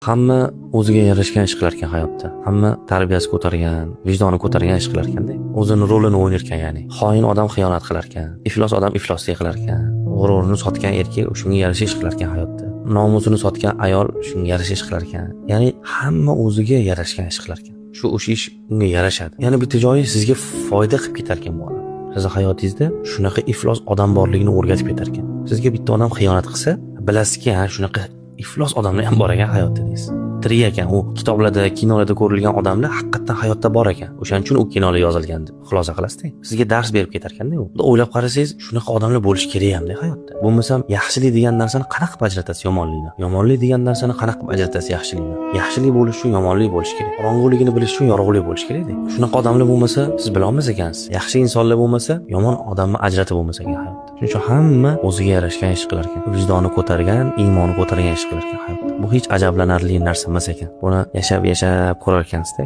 Hamma o'ziga yarashgan ish qilar ekan hayotda. Hamma tarbiyasi ko'targan, vijdoni ko'targan ish qilar ekanda. O'zini rolini o'ynar ekan, ya'ni. Xoin odam xiyonat qilar ekan. Iflos odam ifloslik qilar ekan. G'ururini sotgan erkak shunga yarasha ish qilar ekan hayotda. Nomusini sotgan ayol shunga yarasha ish qilar ekan. Ya'ni hamma o'ziga yarashgan ish qilar ekan. Shu ish unga yarashadi. Ya'ni bitta joyi sizga foyda qilib ketar ekan bu odam. Siz hayotingizda shunaqa iflos odam borligini o'rgatib ketar ekan. Sizga bitta odam xiyonat qilsa, bilasizki, ha, shunaqa iflos odamlar ham bor ekan hayotda deysiz. Tirik ekan, u kitoblarda, kinolarda ko'rilgan odamlar haqiqatan hayotda bor ekan. O'shaning uchun u kinolar yozilgan deb xulosa qilasizda. Sizga dars berib ketar ekanda u. O'ylab qarasangiz, shunaqa odamlar bo'lish kerak ham hayotda. Bo'lmasam, yaxshilik degan narsani qanaqa qilib ajratasiz yomonlikni? Yomonlik degan narsani qanaqa qilib ajratasiz yaxshilikni? Yaxshilik bo'lish uchun yomonlik bo'lish kerak. Qorong'uligini bilish uchun yorug'lik bo'lish kerak-da. Shunaqa odamlar bo'lmasa, siz bila olmas ekansiz. Yaxshi insonlar bo'lmasa, yomon odamni ajratib bo'lmas ekan hayotda. Shuning uchun hamma o'ziga yarashgan ish qilar ekan. Vijdoni ko'targan, iymoni ko'targan ish qilar ekan hayotda. Bu hech ajablanarli narsa emas ekan. Buni yashab ko'rar ekansizda.